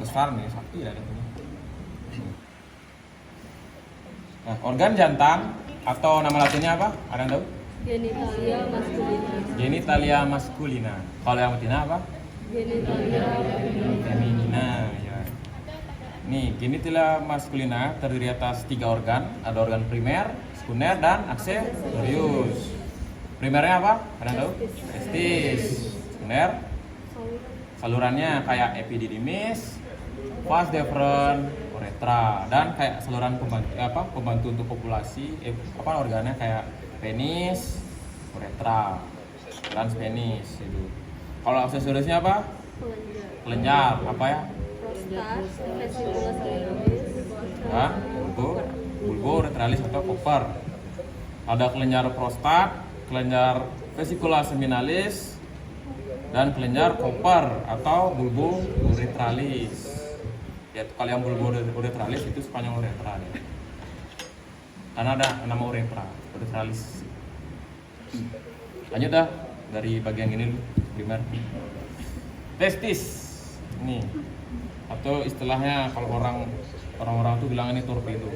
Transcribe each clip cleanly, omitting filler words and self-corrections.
besar nih, sakti ada ini. Nah, organ jantan atau nama latinnya apa? Ada yang tahu? Genitalia maskulina. Genitalia masculina. Kalau yang betina apa? Genitalia Feminina. Ya. Nih, genitalia masculina terdiri atas 3 organ. Ada organ primer, sekunder, dan aksesorius. Primernya apa? Ada yang tahu? Testis. Sekunder, salurannya kayak epididymis, vas deferens, uretra, dan kayak saluran pembantu untuk populasi organnya kayak penis, uretra, trans penis itu. Kalau aksesoriusnya apa? Kelenjar, apa ya? prostat, vesicula seminalis, Hah? Bulbo, uretralis atau koper. Ada kelenjar prostat, kelenjar vesicula seminalis, dan kelenjar koper atau bulbo uretralis. Ya, kalau yang bulbo uretralis itu Spanyol uretra ya. Karena ada nama uretralis. Lanjut dah dari bagian ini dulu, primer. Testis. Ini atau istilahnya kalau orang-orang tuh bilang ini torpedo.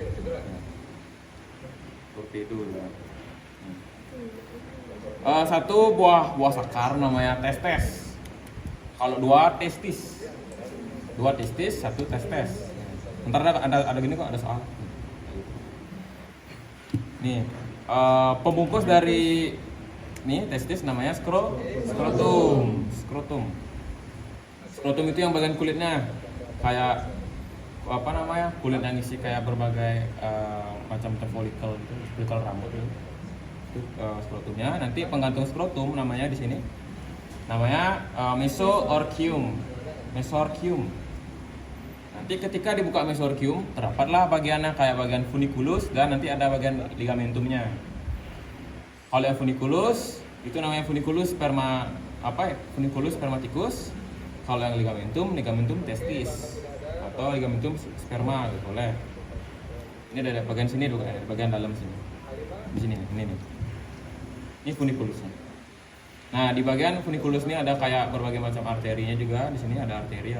Torpedo ya. Satu buah sakar namanya testes. Kalau 2 testis. 2 testis, 1 testes. Ntar ada gini kok, ada soal. Nih, pembungkus dari testis namanya skrotum. Skrotum itu yang bagian kulitnya kayak kulit yang isi kayak berbagai macam folikel gitu, folikel rambut gitu. Skrotumnya. Nanti penggantung skrotum namanya di sini namanya mesorchium. Nanti ketika dibuka mesorchium terdapatlah bagiannya kayak bagian funiculus dan nanti ada bagian ligamentumnya. Kalau yang funiculus itu namanya funiculus spermaticus. Kalau yang ligamentum testis atau ligamentum sperma gitu boleh. Ini ada bagian sini juga, ada bagian dalam sini. Di sini ini nih. Ini funikulusnya. Nah, di bagian funiculus ini ada kayak berbagai macam arterinya juga. Di sini ada arteri.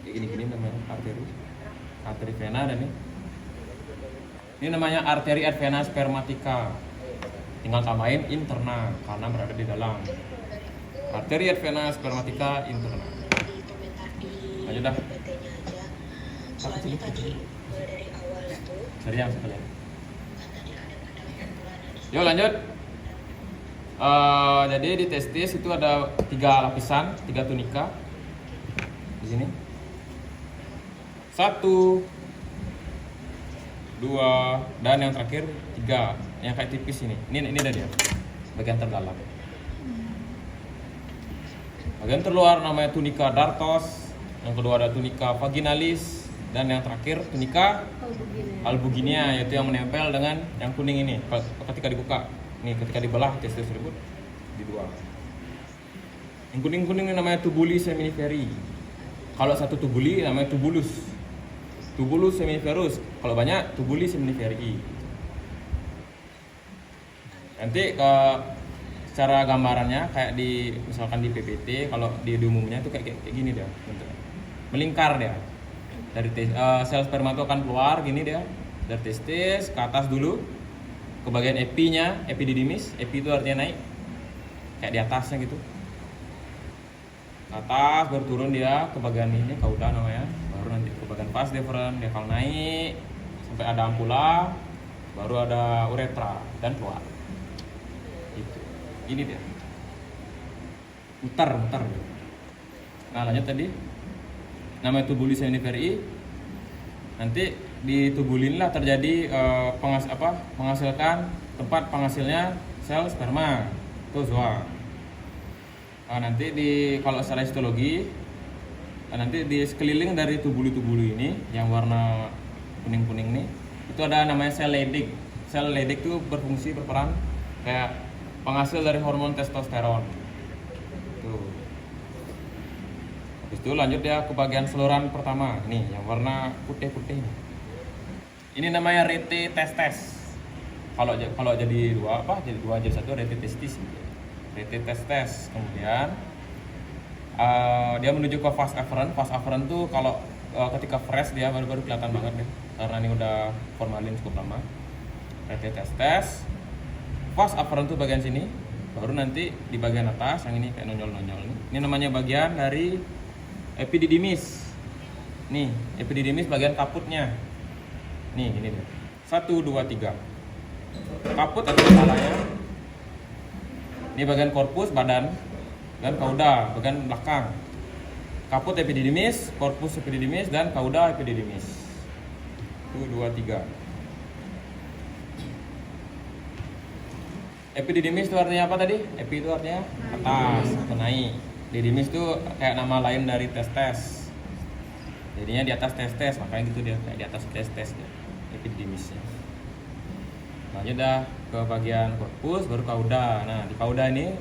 Kayak gini namanya arteri vena dan ini namanya arteri ad vena spermatica. Tinggal tambahin interna karena berada di dalam. Arteri ad vena spermatica interna. Lanjut dah. Cari yang sekalian. Yuk lanjut. Jadi di testis itu ada 3 lapisan, 3 tunika. Di sini. 1, 2, dan yang terakhir 3. Yang kayak tipis ini. Ini ada dia. Bagian terdalam. Bagian terluar namanya tunika dartos. Yang kedua ada tunika vaginalis. Dan yang terakhir tunika albuginea, yaitu yang menempel dengan yang kuning ini ketika dibuka. Nih, ketika dibelah testis tersebut di 2. Yang kuning-kuning ini namanya tubuli seminiferi. Kalau satu tubuli namanya tubulus seminiferus. Kalau banyak tubuli seminiferi. Nanti secara gambarannya kayak misalkan di PPT, kalau di umumnya itu kayak gini dia bentuknya. Melingkar dia. Dari sel sperma itu akan keluar gini dia dari testis ke atas dulu ke bagian epinya, epididymis. Epi itu artinya naik kayak di atasnya gitu, ke atas baru turun dia ke bagian ini kauda namanya, baru nanti ke bagian vas deferens dia kalau naik sampai ada ampula, baru ada uretra dan keluar gitu. Ini dia muter. Nah lanjut tadi namanya tubuli seminiferi. Nanti di tubulin lah terjadi menghasilkan tempat penghasilnya sel sperma itu zoa. Nanti kalau secara histologi nanti di sekeliling dari tubuli ini yang warna kuning nih itu ada namanya sel Leydig. Sel Leydig itu berperan kayak penghasil dari hormon testosteron. Tuh. Itu lanjut ya ke bagian saluran pertama nih yang warna putih ini namanya rete testes. Kalau jadi 2 jadi 1 rete testis. Rete testes. Kemudian Dia menuju ke vas afferent. Vas afferent tuh kalau ketika fresh dia baru kelihatan banget deh, karena ini udah formalin cukup lama. Tes. Vas afferent tuh bagian sini, baru nanti di bagian atas yang ini kayak nonyol-nonyol nih. Ini namanya bagian dari epididymis. Nih, epididymis bagian kaputnya. Nih, ini deh. 1, 2, 3. Kaput atau kepalanya. Ini bagian korpus badan dan kauda bagian belakang. Kaput epididymis, korpus epididymis, dan kauda epididymis. 1, 2, 3. Epididymis itu artinya apa tadi? Epi itu artinya atas atau naik. Didymis itu kayak nama lain dari testes. Jadinya di atas testes, makanya gitu dia kayak di atas testes ya. Epididymisnya. Lanjut dah ke bagian korpus, baru kauda. Nah, di kauda ini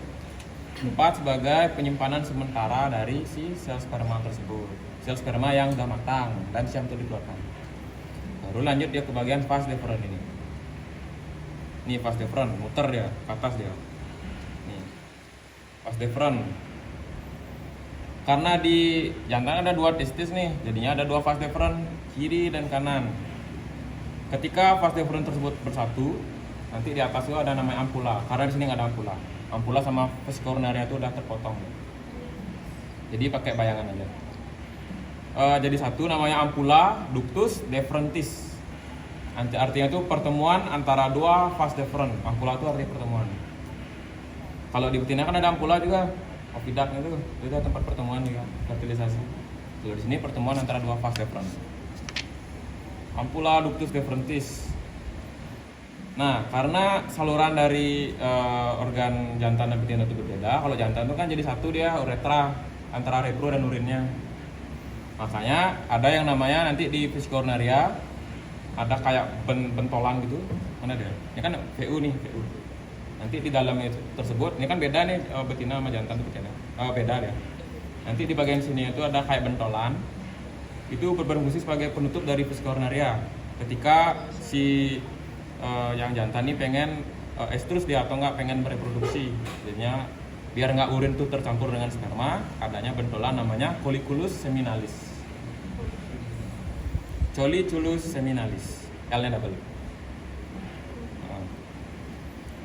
tempat sebagai penyimpanan sementara dari si sel sperma tersebut. Sel sperma yang sudah matang dan siap untuk dikeluarkan. Baru lanjut dia ke bagian vas deferens ini. Ini vas deferens, muter dia ke atas dia. Nih. Vas deferens. Karena di jantan ada 2 testis nih, jadinya ada 2 vas deferens, kiri dan kanan. Ketika vas deferens tersebut bersatu, nanti di atas itu ada namanya ampula. Karena di sini nggak ada ampula. Ampula sama vas coronaria itu udah terpotong. Jadi pakai bayangan aja. Jadi satu namanya ampula ductus deferentis. Artinya itu pertemuan antara 2 vas deferens. Ampula itu artinya pertemuan. Kalau di betina kan ada ampula juga. Oviduct itu tempat pertemuan juga, fertilisasi. Kalau di sini pertemuan antara 2 vas deferens. Ampula ductus deferentis. Nah, karena saluran dari organ jantan dan betina itu berbeda. Kalau jantan itu kan jadi satu dia uretra antara repro dan urinnya. Makanya ada yang namanya nanti di vas coronaria ada kayak bentolan gitu. Mana dia? Ini kan VU nih, VU. Nanti di dalamnya itu tersebut, ini kan beda nih betina sama jantan itu beda ya. Nanti di bagian sini itu ada kayak bentolan. Itu berfungsi sebagai penutup dari vas coronaria. Ketika si yang jantan ini pengen estrus dia atau enggak pengen bereproduksi, jadinya biar nggak urin tuh tercampur dengan sperma, adanya bentolan namanya colliculus seminalis. Colliculus seminalis, L-nya double.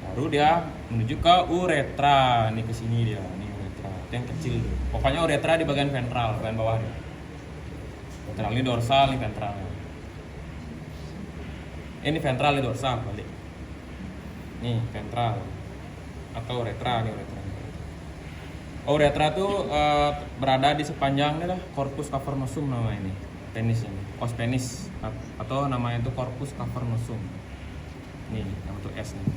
Baru dia menuju ke uretra, nih ke sini dia, nih uretra, itu yang kecil. Pokoknya uretra di bagian ventral, bagian bawah dia. Ventral ini dorsal, ini ventral. Ini ventral, ini dorsal balik. Nih ventral atau uretra, nih uretra. Uretra tuh berada di sepanjang ini lah, corpus cavernosum nama ini, penis ini, os penis atau namanya itu corpus cavernosum. Nih yang untuk S nih.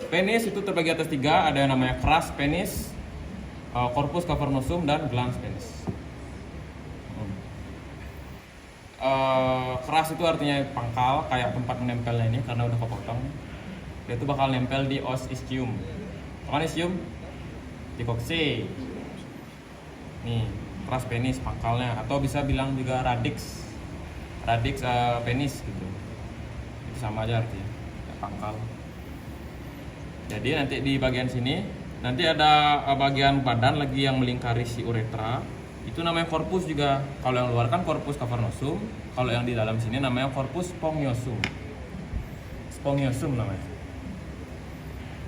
Penis itu terbagi atas 3, ada yang namanya crus penis, corpus cavernosum, dan glans penis. Crus itu artinya pangkal, kayak tempat menempelnya ini karena udah kepotong. Dia itu bakal nempel di os ischium. Kan ischium? Di kokse. Nih, crus penis pangkalnya, atau bisa bilang juga radix penis gitu. Itu sama aja artinya, pangkal. Jadi nanti di bagian sini nanti ada bagian badan lagi yang melingkari si uretra. Itu namanya korpus juga. Kalau yang luar kan korpus cavernosum, kalau yang di dalam sini namanya korpus spongiosum. Spongiosum namanya.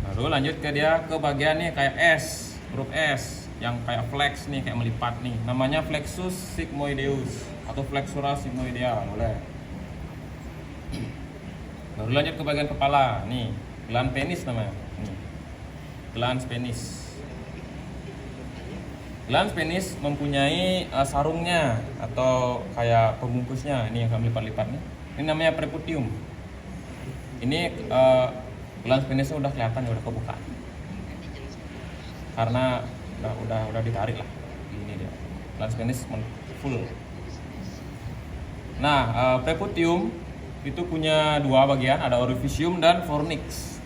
Baru lanjut ke dia ke bagian nih kayak S, huruf S yang kayak flex nih, kayak melipat nih. Namanya flexus sigmoideus atau flexura sigmoidea, boleh. Baru lanjut ke bagian kepala nih, gland penis namanya. Nih. Glans penis. Glans penis mempunyai sarungnya atau kayak pembungkusnya. Ini yang kami lipat-lipat nih. Ini namanya preputium. Ini glans penisnya udah kelihatan, udah kebuka. Karena udah ditarik lah. Ini dia. Glans penis full. Nah, preputium itu punya 2 bagian, ada orifisium dan fornix.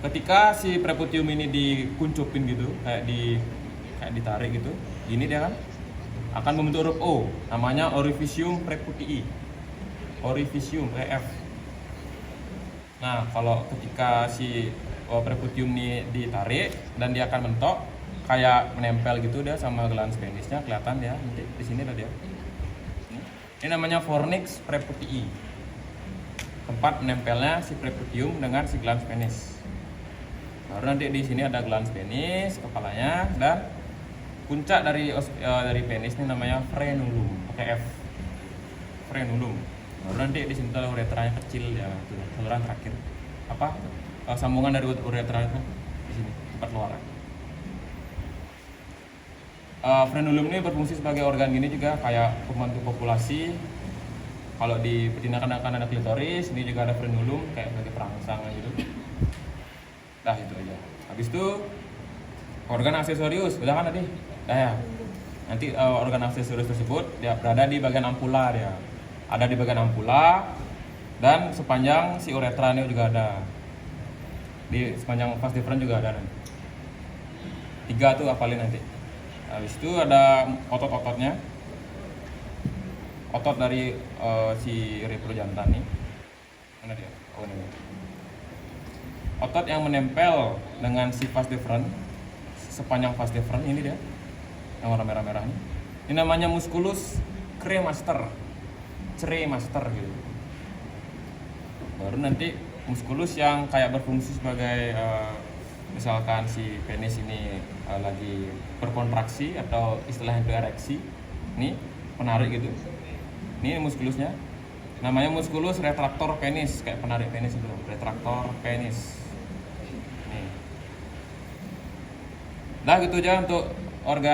Ketika si preputium ini dikuncupin gitu, kayak ditarik gitu, gini dia kan akan membentuk huruf O, namanya orifisium preputii. Orifisium EF. Nah, kalau ketika si preputium nih ditarik dan dia akan mentok kayak menempel gitu dia sama glans penisnya, kelihatan ya nanti di sini ada dia. Ini namanya fornix preputii, tempat menempelnya si preputium dengan si glans penis. Baru nanti di sini ada glans penis kepalanya, dan puncak dari penis ini namanya frenulum, pakai F, frenulum. Baru nanti di sini ada uretranya kecil ya, itu saluran terakhir apa sambungan dari uretra itu di sini tempat keluar. Frenulum ini berfungsi sebagai organ gini juga, kayak pembantu kopulasi. Kalau di betina kan ada klitoris, ini juga ada frenulum kayak sebagai perangsang gitu. Dah itu aja. Habis itu organ aksesorius, udah kan tadi? Dah ya. Nanti organ aksesorius tersebut dia berada di bagian ampula dia. Ada di bagian ampula dan sepanjang si uretra ini juga ada. Di sepanjang vas deferens juga ada nanti. 3 tuh apalin nanti. Habis itu ada otot-ototnya. Otot dari si repro jantan nih. Mana dia? Oh ini. Otot yang menempel dengan si vas deferens sepanjang vas deferens ini dia. Yang warna merah-merah ini. Ini namanya musculus cremaster. Cremaster gitu. Baru nanti muskulus yang kayak berfungsi sebagai misalkan si penis ini lagi berkontraksi atau istilahnya itu ereksi, ini penarik gitu. Ini muskulusnya, namanya muskulus retraktor penis, kayak penarik penis itu, retraktor penis. Nih. Dah gitu aja untuk organ